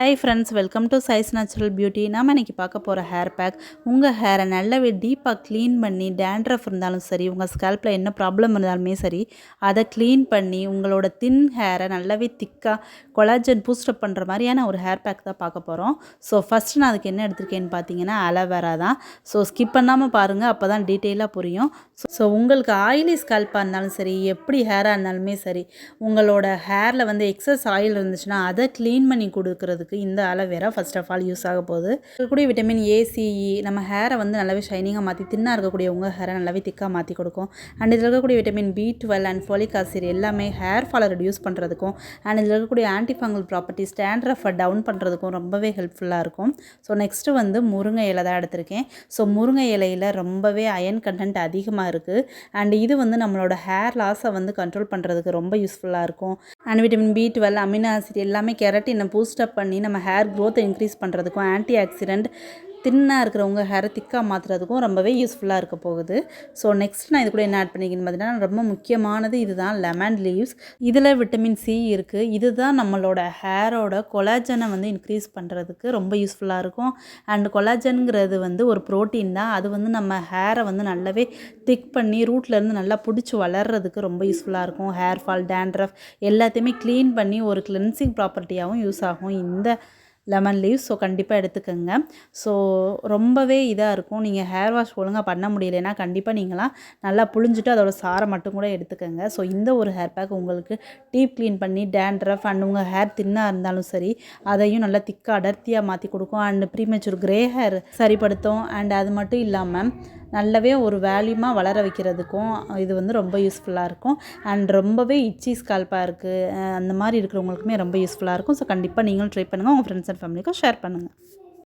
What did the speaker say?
Hi friends, welcome to size natural beauty. நாம் இன்றைக்கி பார்க்க போகிற ஹேர் பேக் உங்கள் ஹேரை நல்லாவே டீப்பாக க்ளீன் பண்ணி, டேண்ட்ரஃப் இருந்தாலும் சரி, உங்கள் ஸ்கேல்பில் என்ன ப்ராப்ளம் இருந்தாலுமே சரி, அதை க்ளீன் பண்ணி உங்களோட தின் ஹேரை நல்லாவே திக்காக கொலாஜன் பூஸ்டப் பண்ணுற மாதிரியான ஒரு ஹேர் பேக் தான் பார்க்க போகிறோம். ஸோ ஃபஸ்ட்டு நான் அதுக்கு என்ன எடுத்திருக்கேன்னு பார்த்தீங்கன்னா அலோவேரா தான். ஸோ ஸ்கிப் பண்ணாமல் பாருங்கள், அப்போ தான் டீட்டெயிலாக புரியும். ஸோ உங்களுக்கு ஆயிலி ஸ்கேல்பாக இருந்தாலும் சரி, எப்படி ஹேராக இருந்தாலுமே சரி, உங்களோட ஹேரில் வந்து எக்ஸஸ் ஆயில் இருந்துச்சுன்னா அதை க்ளீன் பண்ணி கொடுக்குறதுக்கு இந்த aloe vera first of all use ஆக போகுது. இருக்கக்கூடிய விட்டமின் ஏ, சிஇ நம்ம ஹேரை வந்து நல்லாவே ஷைனிங்காக மாற்றி, தின்னாக இருக்கக்கூடிய உங்கள் ஹேரை நல்லாவே திக்காக மாற்றி கொடுக்கும். அண்ட் இதில் இருக்கக்கூடிய vitamin B12 and folic acid எல்லாமே ஹேர் ஃபாலை ரெடியூஸ் பண்ணுறதுக்கும், அண்ட் இதில் இருக்கக்கூடிய ஆன்டிஃபங்கல் ப்ராப்பர்ட்டிஸ் டேண்ட்ரஃபை டவுன் பண்ணுறதுக்கும் ரொம்பவே ஹெல்ப்ஃபுல்லாக இருக்கும். ஸோ நெக்ஸ்ட்டு வந்து முருங்கை இலை தான் எடுத்திருக்கேன். ஸோ முருங்கை இலையில் ரொம்பவே அயன் கண்டென்ட் அதிகமாக இருக்குது. அண்ட் இது வந்து நம்மளோட ஹேர் லாஸை வந்து கண்ட்ரோல் பண்ணுறதுக்கு ரொம்ப யூஸ்ஃபுல்லாக இருக்கும். And vitamin B12 amino acid எல்லாமே கெரட்டினை பூஸ்டப் பண்ணி நம்ம ஹேர் க்ரோத்தை இன்க்ரீஸ் பண்ணுறதுக்கும், ஆன்டி ஆக்சிடென்ட் தின்னாக இருக்கிறவங்க ஹேரை திக்காக மாற்றுறதுக்கும் ரொம்பவே யூஸ்ஃபுல்லாக இருக்க போகுது. ஸோ நெக்ஸ்ட் நான் இது கூட என்ன ஆட் பண்ணிக்கன்னு பார்த்தீங்கன்னா, ரொம்ப முக்கியமானது இதுதான் லெமன் லீவ்ஸ். இதில் விட்டமின் சி இருக்குது. இதுதான் நம்மளோட ஹேரோட கொலாஜனை வந்து இன்க்ரீஸ் பண்ணுறதுக்கு ரொம்ப யூஸ்ஃபுல்லாக இருக்கும். அண்ட் கொலாஜனுங்கிறது வந்து ஒரு ப்ரோட்டீன் தான். அது வந்து நம்ம ஹேரை வந்து நல்லாவே திக் பண்ணி ரூட்லேருந்து நல்லா பிடிச்சி வளர்கிறதுக்கு ரொம்ப யூஸ்ஃபுல்லாக இருக்கும். ஹேர் ஃபால், டேண்ட்ரஃப் எல்லாத்தையுமே க்ளீன் பண்ணி ஒரு கிளென்சிங் ப்ராப்பர்ட்டியாகவும் யூஸ் ஆகும் இந்த லெமன் லீவ்ஸ். ஸோ கண்டிப்பாக எடுத்துக்கோங்க. ஸோ ரொம்பவே இதாக இருக்கும். நீங்கள் ஹேர் வாஷ் ஒழுங்காக பண்ண முடியலைன்னா கண்டிப்பாக நீங்களாம் நல்லா புழிஞ்சிட்டு அதோட சாரை மட்டும் கூட எடுத்துக்கோங்க. ஸோ இந்த ஒரு ஹேர் பேக் உங்களுக்கு டீப் க்ளீன் பண்ணி டேண்ட்ரஃப் அண்ட் உங்கள் ஹேர் தின்னாக இருந்தாலும் சரி, அதையும் நல்லா திக்காக அடர்த்தியாக மாற்றி கொடுக்கும். அண்ட் ப்ரீமெச்சூர் கிரே ஹேர் சரிப்படுத்தும். அண்ட் அது மட்டும் இல்லாமல் நல்லாவே ஒரு வேல்யூமாக வளர வைக்கிறதுக்கும் இது வந்து ரொம்ப யூஸ்ஃபுல்லாக இருக்கும். அண்ட் ரொம்பவே இச்சி ஸ்கால்பாக இருக்குது அந்த மாதிரி இருக்கிறவங்களுக்குமே ரொம்ப யூஸ்ஃபுல்லாக இருக்கும். ஸோ கண்டிப்பாக நீங்களும் ட்ரை பண்ணுங்கள். உங்கள் ஃப்ரெண்ட்ஸ் அண்ட் ஃபேமிலிக்கும் ஷேர் பண்ணுங்கள்.